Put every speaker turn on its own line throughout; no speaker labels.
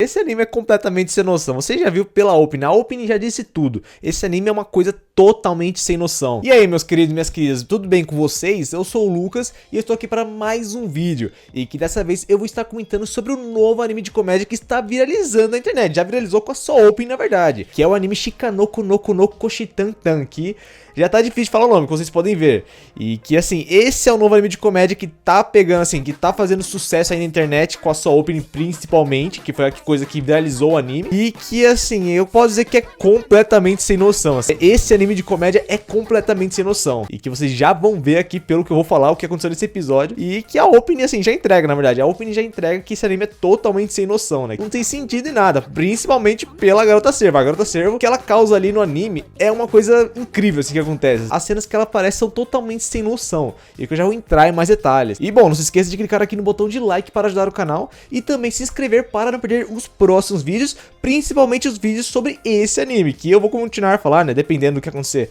Esse anime é completamente sem noção. Você já viu pela opening, a opening já disse tudo. Esse anime é uma coisa totalmente sem noção. E aí, meus queridos e minhas queridas, tudo bem com vocês? Eu sou o Lucas e eu estou aqui para mais um vídeo. E que dessa vez eu vou estar comentando sobre o novo anime de comédia que está viralizando na internet. Já viralizou com a sua opening, na verdade. Que é o anime Shikanoko no Kono Koshitantan, que já tá difícil de falar o nome, como vocês podem ver. E que assim, esse é o novo anime de comédia que tá pegando assim, que tá fazendo sucesso aí na internet com a sua opening principalmente, que foi a coisa que viralizou o anime. E que assim, eu posso dizer que é completamente sem noção, assim. Esse anime de comédia é completamente sem noção. E que vocês já vão ver aqui pelo que eu vou falar, o que aconteceu nesse episódio. E que a opening assim, já entrega, na verdade. A opening já entrega que esse anime é totalmente sem noção, né? Não tem sentido em nada, principalmente pela Garota Cervo. A Garota Cervo, que ela causa ali no anime, é uma coisa incrível, assim, que acontece. As cenas que ela aparece são totalmente sem noção. E que eu já vou entrar em mais detalhes. E bom, não se esqueça de clicar aqui no botão de like para ajudar o canal. E também se inscrever para não perder os próximos vídeos, principalmente os vídeos sobre esse anime, que eu vou continuar a falar, né? Dependendo do que acontecer.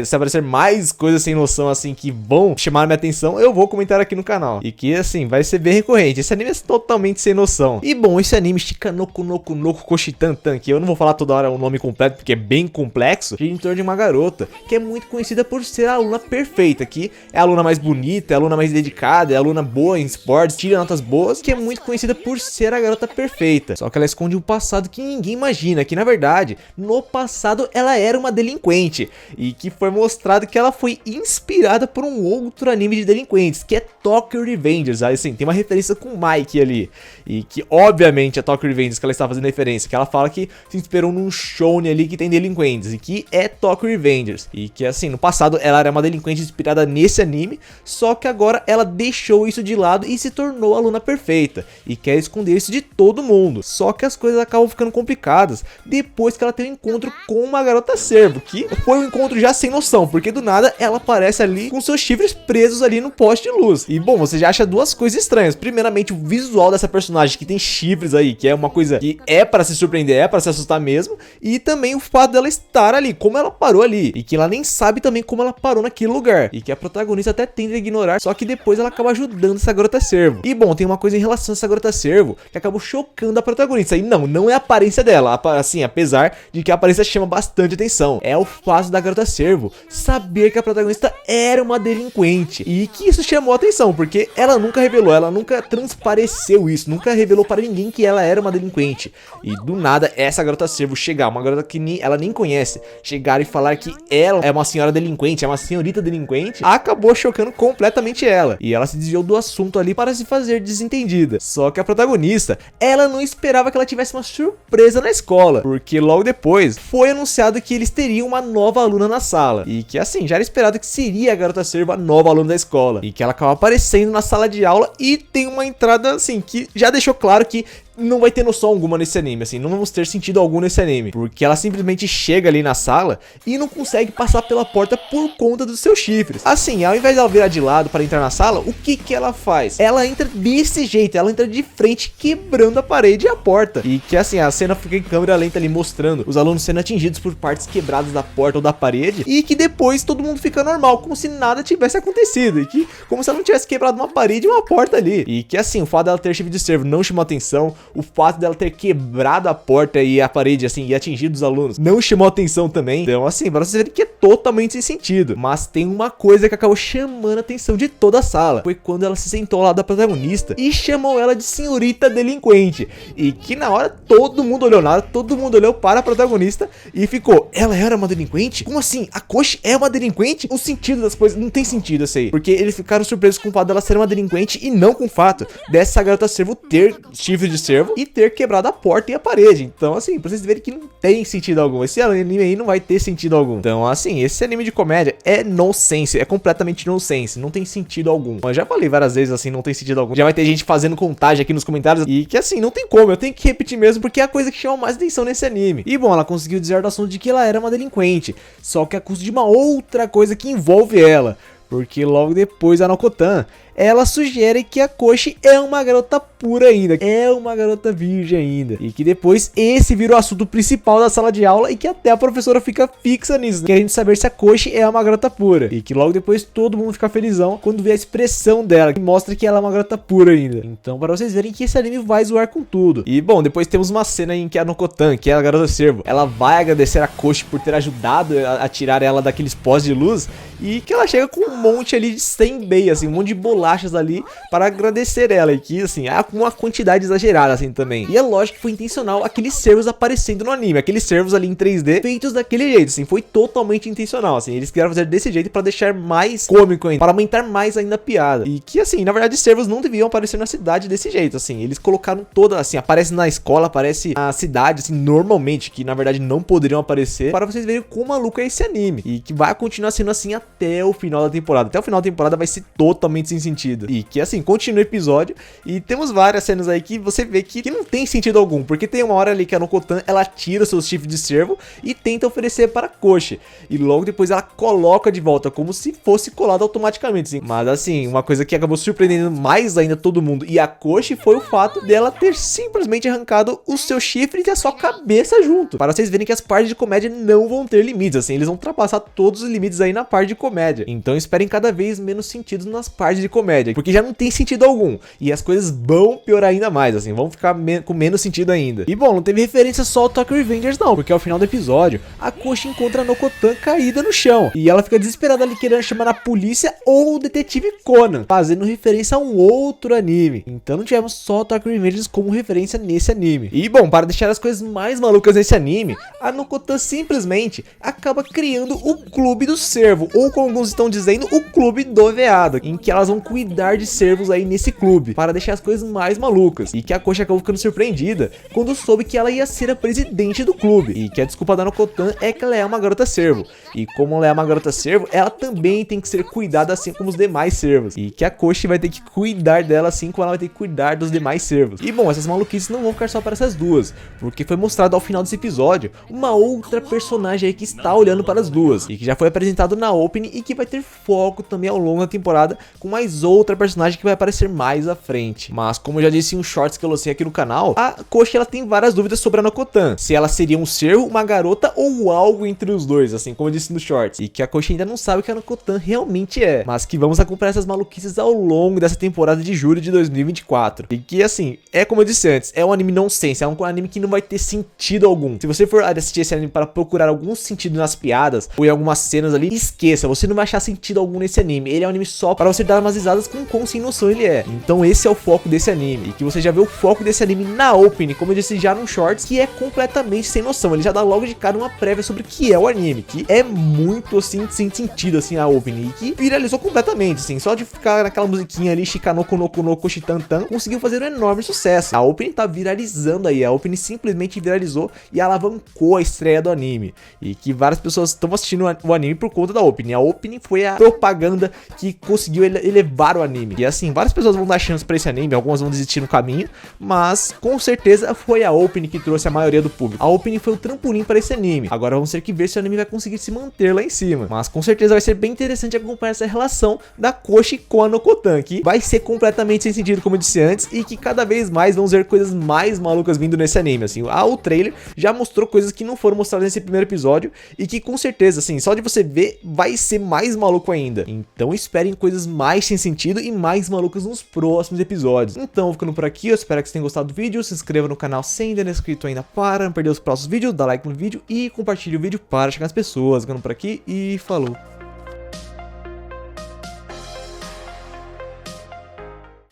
Se aparecer mais coisas sem noção, assim, que vão chamar minha atenção, eu vou comentar aqui no canal. E que, assim, vai ser bem recorrente. Esse anime é totalmente sem noção. E bom, esse anime Shikanoko no Kono Koshitantan, que eu não vou falar toda hora o nome completo, porque é bem complexo, gira em torno de uma garota, que é muito conhecida por ser a aluna perfeita, que é a aluna mais bonita, é a aluna mais dedicada, é a aluna boa em esportes, tira notas boas, que é muito conhecida por ser a garota perfeita. Só que ela esconde um passado que ninguém imagina, que na verdade, no passado ela era uma delinquente, e que foi mostrado que ela foi inspirada por um outro anime de delinquentes, que é Tokyo Revengers. Aí assim, tem uma referência com o Mike ali, e que obviamente é Tokyo Revengers que ela está fazendo referência, que ela fala que se inspirou num shonen ali que tem delinquentes, e que é Tokyo Revengers, e que assim, no passado ela era uma delinquente inspirada nesse anime, só que agora ela deixou isso de lado e se tornou a aluna perfeita, e quer esconder isso de todo mundo. Só que as coisas acabam ficando complicadas depois que ela tem um encontro com uma garota cervo, que foi um encontro já sem noção, porque do nada ela aparece ali com seus chifres presos ali no poste de luz. E bom, você já acha duas coisas estranhas. Primeiramente, o visual dessa personagem que tem chifres aí, que é uma coisa que é para se surpreender, é para se assustar mesmo, e também o fato dela estar ali, como ela parou ali, e que ela nem sabe também como ela parou naquele lugar, e que a protagonista até tenta ignorar, só que depois ela acaba ajudando essa garota cervo. E bom, tem uma coisa em relação a essa garota cervo que acabou chocando a protagonista, e não é a aparência dela, assim, apesar de que a aparência chama bastante atenção, é o fato da garota cervo saber que a protagonista era uma delinquente, e que isso chamou a atenção, porque ela nunca revelou, ela nunca transpareceu isso, nunca revelou para ninguém que ela era uma delinquente. E do nada, essa garota cervo chegar, uma garota que ela nem conhece, chegar e falar que ela é uma senhora delinquente, é uma senhorita delinquente, acabou chocando completamente ela, e ela se desviou do assunto ali para se fazer desentendida. Só que a protagonista, ela não esperava que ela tivesse uma surpresa na escola, porque logo depois foi anunciado que eles teriam uma nova aluna na sala, e que assim, já era esperado que seria a garota cervo a nova aluna da escola, e que ela acaba aparecendo na sala de aula e tem uma entrada assim, que já deixou claro que não vai ter noção alguma nesse anime, assim, não vamos ter sentido algum nesse anime, porque ela simplesmente chega ali na sala e não consegue passar pela porta por conta dos seus chifres. Assim, ao invés dela virar de lado para entrar na sala, o que ela faz? Ela entra desse jeito, ela entra de frente, quebrando a parede e a porta, e que assim, a cena fica em câmera lenta ali mostrando os alunos sendo atingidos por partes quebradas da porta ou da parede, e que depois todo mundo fica normal, como se nada tivesse acontecido, e que como se ela não tivesse quebrado uma parede e uma porta ali, e que assim, o fato dela ter chifre de cervo não chamou atenção, o fato dela ter quebrado a porta e a parede, assim, e atingido os alunos não chamou atenção também. Então, assim, pra vocês verem que é totalmente sem sentido. Mas tem uma coisa que acabou chamando a atenção de toda a sala. Foi quando ela se sentou ao lado da protagonista e chamou ela de senhorita delinquente. E que na hora todo mundo olhou para a protagonista e ficou, ela era uma delinquente? Como assim? A Koshi é uma delinquente? O sentido das coisas não tem sentido, isso aí. Porque eles ficaram surpresos com o fato dela ser uma delinquente e não com o fato dessa garota cervo ter chifre de cervo e ter quebrado a porta e a parede. Então, assim, pra vocês verem que não tem sentido algum. Esse anime aí não vai ter sentido algum. Então, assim, esse anime de comédia é nonsense, é completamente nonsense, não tem sentido algum. Eu já falei várias vezes, assim, não tem sentido algum. Já vai ter gente fazendo contagem aqui nos comentários e que, assim, não tem como, eu tenho que repetir mesmo porque é a coisa que chama mais atenção nesse anime. E, bom, ela conseguiu dizer do assunto de que ela era uma delinquente, só que a custo de uma outra coisa que envolve ela. Porque logo depois a Nokotan, ela sugere que a Koshi é uma garota pura ainda, é uma garota virgem ainda, e que depois esse vira o assunto principal da sala de aula e que até a professora fica fixa nisso, querendo saber se a Koshi é uma garota pura, e que logo depois todo mundo fica felizão quando vê a expressão dela, que mostra que ela é uma garota pura ainda. Então, para vocês verem que esse anime vai zoar com tudo. E bom, depois temos uma cena em que a Nokotan, que é a garota cervo, ela vai agradecer a Koshi por ter ajudado a tirar ela daqueles pós de luz, e que ela chega com um monte ali de senbei, assim, um monte de bolachas ali para agradecer ela, e que assim, há uma quantidade exagerada assim também. E é lógico que foi intencional aqueles cervos aparecendo no anime, aqueles cervos ali em 3D feitos daquele jeito, assim, foi totalmente intencional, assim, eles quiseram fazer desse jeito para deixar mais cômico ainda, para aumentar mais ainda a piada. E que assim, na verdade, cervos não deviam aparecer na cidade desse jeito, assim, eles colocaram toda, assim, aparece na escola, aparece na cidade, assim, normalmente, que na verdade não poderiam aparecer, para vocês verem quão maluco é esse anime, e que vai continuar sendo assim até o final da temporada. Até o final da temporada vai ser totalmente sem sentido. E que assim, continua o episódio e temos várias cenas aí que você vê que não tem sentido algum, porque tem uma hora ali que a Nokotan, ela tira seus chifres de cervo e tenta oferecer para a Koshi, e logo depois ela coloca de volta, como se fosse colado automaticamente, assim. Mas assim, uma coisa que acabou surpreendendo mais ainda todo mundo e a Koshi foi o fato dela ter simplesmente arrancado o seu chifre e a sua cabeça junto, para vocês verem que as partes de comédia não vão ter limites, assim, eles vão ultrapassar todos os limites aí na parte de comédia. Então esperem cada vez menos sentido nas partes de comédia, porque já não tem sentido algum, e as coisas vão piorar ainda mais, assim, vão ficar com menos sentido ainda. E bom, não teve referência só ao Tokyo Revengers não, porque ao final do episódio, a Koshi encontra a Nokotan caída no chão, e ela fica desesperada ali querendo chamar a polícia ou o detetive Conan, fazendo referência a um outro anime. Então não tivemos só o Tokyo Revengers como referência nesse anime. E bom, para deixar as coisas mais malucas nesse anime, a Nokotan simplesmente acaba criando o Clube do Cervo, ou como alguns estão dizendo, o Clube do Veado, em que elas vão cuidar de cervos aí nesse clube, para deixar as coisas mais malucas. E que a Koshi acabou ficando surpreendida quando soube que ela ia ser a presidente do clube, e que a desculpa da Nokotan é que ela é uma garota cervo, e como ela é uma garota cervo, ela também tem que ser cuidada assim como os demais cervos, e que a Koshi vai ter que cuidar dela assim como ela vai ter que cuidar dos demais cervos. E bom, essas maluquices não vão ficar só para essas duas, porque foi mostrado ao final desse episódio uma outra personagem aí que está olhando para as duas, e que já foi apresentado na opening e que vai ter foco também ao longo da temporada com mais outra personagem que vai aparecer mais à frente. Mas como eu já disse em um shorts que eu lancei aqui no canal, a Koshi ela tem várias dúvidas sobre a Nokotan, se ela seria um cervo, uma garota ou algo entre os dois, assim como eu disse no shorts, e que a Koshi ainda não sabe o que a Nokotan realmente é, mas que vamos acompanhar essas maluquices ao longo dessa temporada de julho de 2024. E que assim, é como eu disse antes, é um anime nonsense, é um anime que não vai ter sentido algum. Se você for assistir esse anime para procurar algum sentido nas piadas ou em algumas cenas ali, esqueça, você não vai achar sentido algum nesse anime. Ele é um anime só para você dar umas risadas com quão sem noção ele é. Então esse é o foco desse anime, e que você já vê o foco desse anime na opening, como eu disse já no shorts, que é completamente sem noção. Ele já dá logo de cara uma prévia sobre o que é o anime, que é muito assim, sem sentido assim a opening, e que viralizou completamente, assim, só de ficar naquela musiquinha ali, Shikanoko no Konoko Shitantan, conseguiu fazer um enorme sucesso. A opening tá viralizando aí, a opening simplesmente viralizou e alavancou a estreia do anime, e que várias pessoas estão assistindo o anime por conta da opening. A opening foi a propaganda que conseguiu elevar o anime, e assim, várias pessoas vão dar chance pra esse anime, algumas vão desistir no caminho, mas com certeza foi a opening que trouxe a maioria do público. A opening foi o trampolim para esse anime. Agora vamos ter que ver se o anime vai conseguir se manter lá em cima, mas com certeza vai ser bem interessante acompanhar essa relação da Koshi com a Nokotan, que vai ser completamente sem sentido, como eu disse antes, e que cada vez mais vamos ver coisas mais malucas vindo nesse anime, assim. O trailer já mostrou coisas que não foram mostradas nesse primeiro episódio, e que com certeza, assim, só de você ver, vai ser mais maluco ainda. Então esperem coisas mais sem sentido e mais malucas nos próximos episódios. Então, ficando por aqui, eu espero que vocês tenham gostado do vídeo, se inscreva no canal se ainda não é inscrito ainda para não perder os próximos vídeos, dá like no vídeo e compartilhe o vídeo para chegar às pessoas. Ficando por aqui e falou!